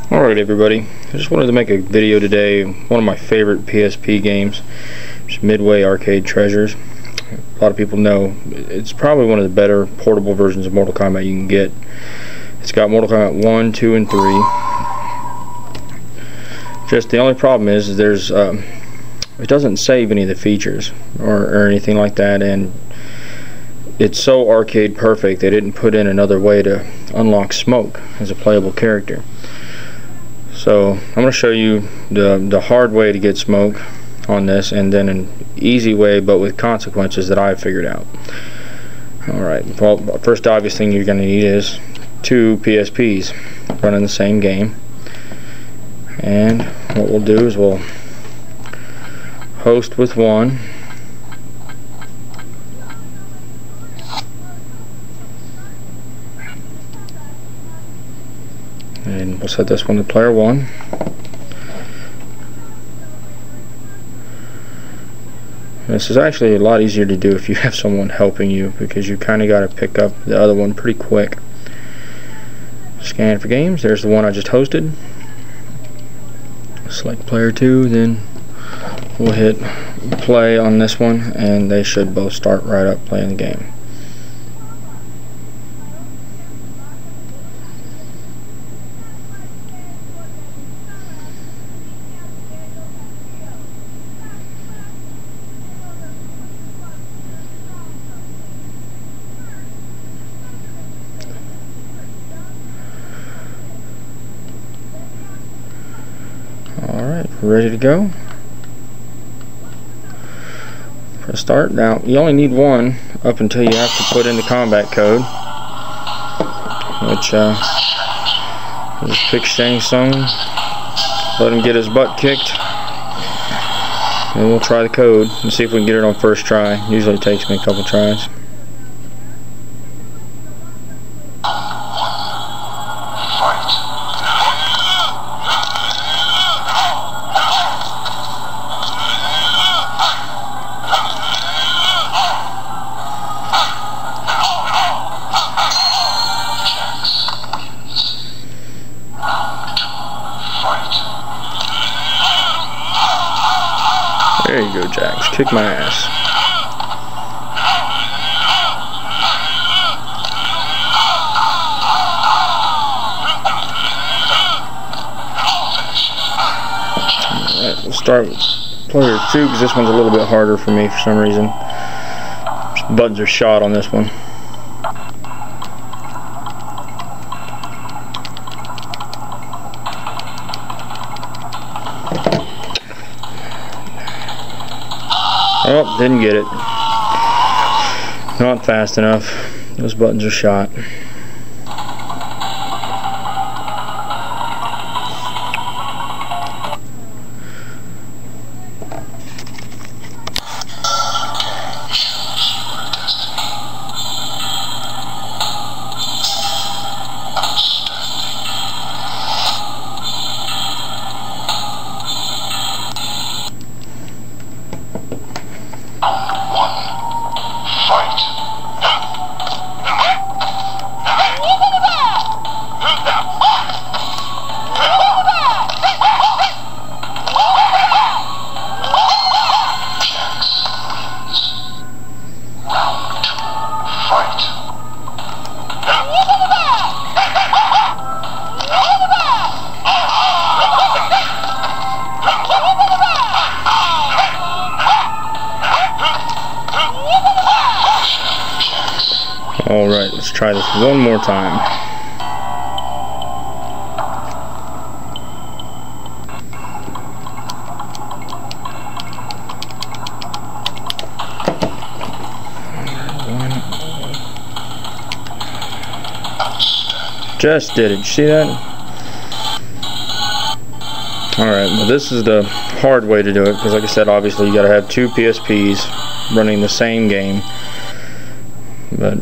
Alright everybody, I just wanted to make a video today. One of my favorite PSP games, which is Midway Arcade Treasures. A lot of people know it's probably one of the better portable versions of Mortal Kombat you can get. It's got Mortal Kombat 1, 2, and 3. Just the only problem is there's it doesn't save any of the features or anything like that, and it's so arcade perfect they didn't put in another way to unlock Smoke as a playable character. So I'm going to show you the hard way to get Smoke on this, and then an easy way but with consequences that I've figured out. Alright, well, first obvious thing you're going to need is two PSPs running the same game. And what we'll do is we'll host with one. And we'll set this one to player 1. This is actually a lot easier to do if you have someone helping you, because you kind of got to pick up the other one pretty quick. Scan for games. There's the one I just hosted. Select player 2, then we'll hit play on this one, and they should both start right up playing the game. Alright, ready to go. Press start. Now, you only need one up until you have to put in the combat code, which just pick Shang Tsung, let him get his butt kicked, and we'll try the code and see if we can get it on first try. Usually it takes me a couple tries. There you go, Jax. Kick my ass. Alright, we'll start with player 2 because this one's a little bit harder for me for some reason. Buttons are shot on this one. Oh, didn't get it. Not fast enough. Those buttons are shot. Alright, let's try this one more time. Just did it. You see that? Alright, well, this is the hard way to do it, because like I said, obviously you gotta have two PSPs running the same game. But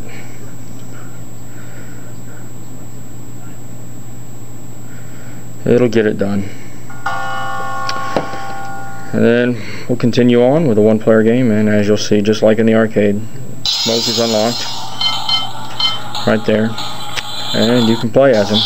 it'll get it done. And then we'll continue on with a one-player game, and as you'll see, just like in the arcade, Smoke is unlocked right there, and you can play as him.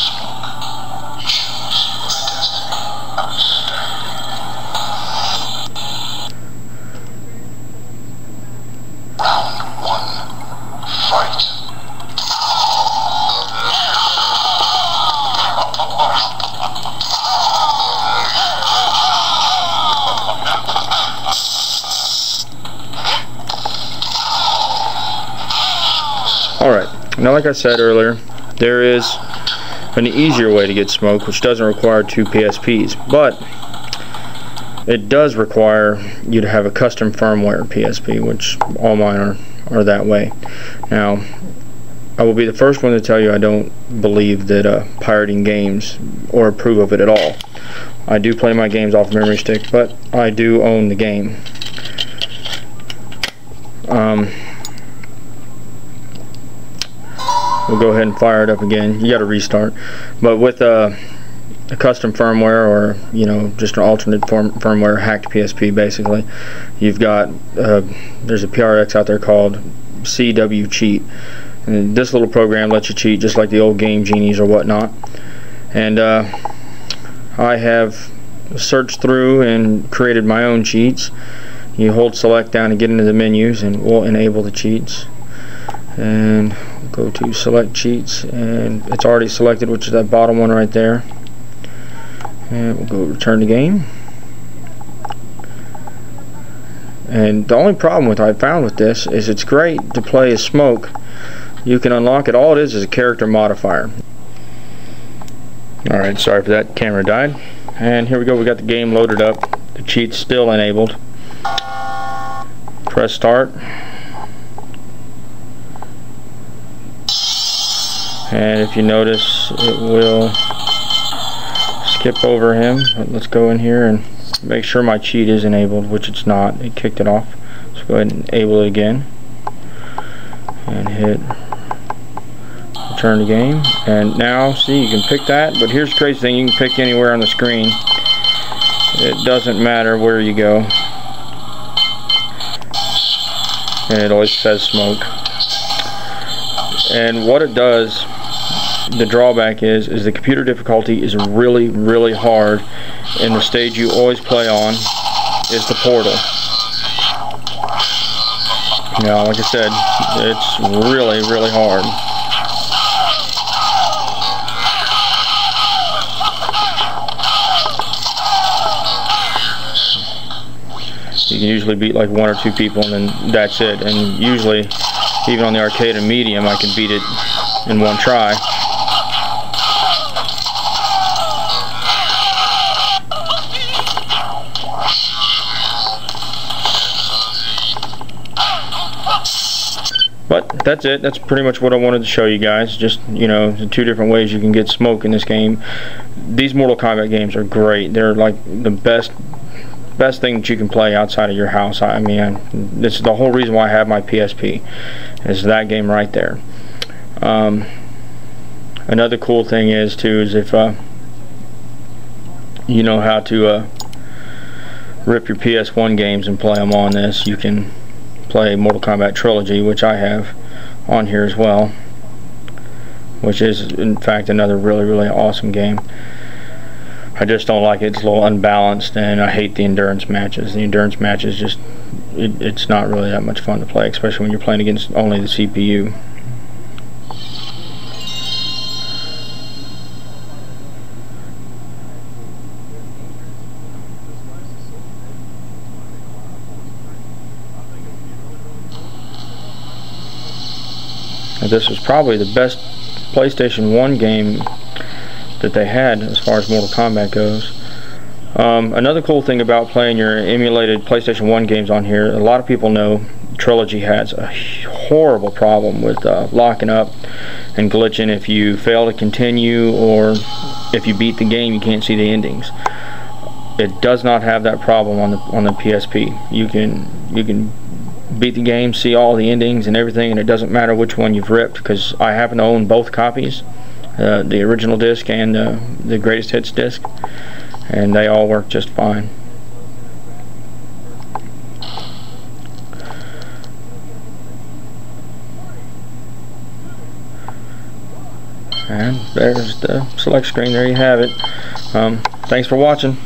Now, like I said earlier, there is an easier way to get smoke, which doesn't require 2 PSPs, but it does require you to have a custom firmware PSP, which all mine are that way. Now, I will be the first one to tell you I don't believe that pirating games or approve of it at all. I do play my games off memory stick, but I do own the game. We'll go ahead and fire it up again. You got to restart, but with a custom firmware, or just an alternate firmware, hacked PSP basically, you've got there's a PRX out there called CW Cheat, and this little program lets you cheat just like the old Game Genies or whatnot. And I have searched through and created my own cheats. You hold select down to get into the menus, and we'll enable the cheats, and go to select cheats, and it's already selected, which is that bottom one right there. And we'll go return to game. And the only problem with I found with this is it's great to play as Smoke. You can unlock it. All it is a character modifier. Alright, sorry for that, camera died. And here we go, we got the game loaded up. The cheat's still enabled. Press start. And if you notice, it will skip over him. But let's go in here and make sure my cheat is enabled, which it's not. It kicked it off. Let's go ahead and enable it again. And hit return to game. And now, see, you can pick that. But here's the crazy thing, you can pick anywhere on the screen. It doesn't matter where you go. And it always says Smoke. And what it does, the drawback is the computer difficulty is really, really hard, and the stage you always play on is the portal. Now, like I said, it's really, really hard. You can usually beat like 1 or 2 people, and then that's it. And usually, even on the arcade and medium, I can beat it in 1 try. But that's it. That's pretty much what I wanted to show you guys. Just, the 2 different ways you can get Smoke in this game. These Mortal Kombat games are great. They're like the best thing that you can play outside of your house. I mean, this is the whole reason why I have my PSP, is that game right there. Another cool thing is if you know how to rip your PS1 games and play them on this, you can play Mortal Kombat Trilogy, which I have on here as well, which is in fact another really, really awesome game. I just don't like it. It's a little unbalanced, and I hate the endurance matches. The endurance matches just, it's not really that much fun to play, especially when you're playing against only the CPU. This was probably the best PlayStation 1 game that they had as far as Mortal Kombat goes. Another cool thing about playing your emulated PlayStation 1 games on here, a lot of people know Trilogy has a horrible problem with locking up and glitching. If you fail to continue, or if you beat the game, you can't see the endings. It does not have that problem on the PSP. You can beat the game, see all the endings and everything, and it doesn't matter which one you've ripped, because I happen to own both copies, the original disc and the greatest hits disc, and they all work just fine. And there's the select screen. There you have it. Thanks for watching.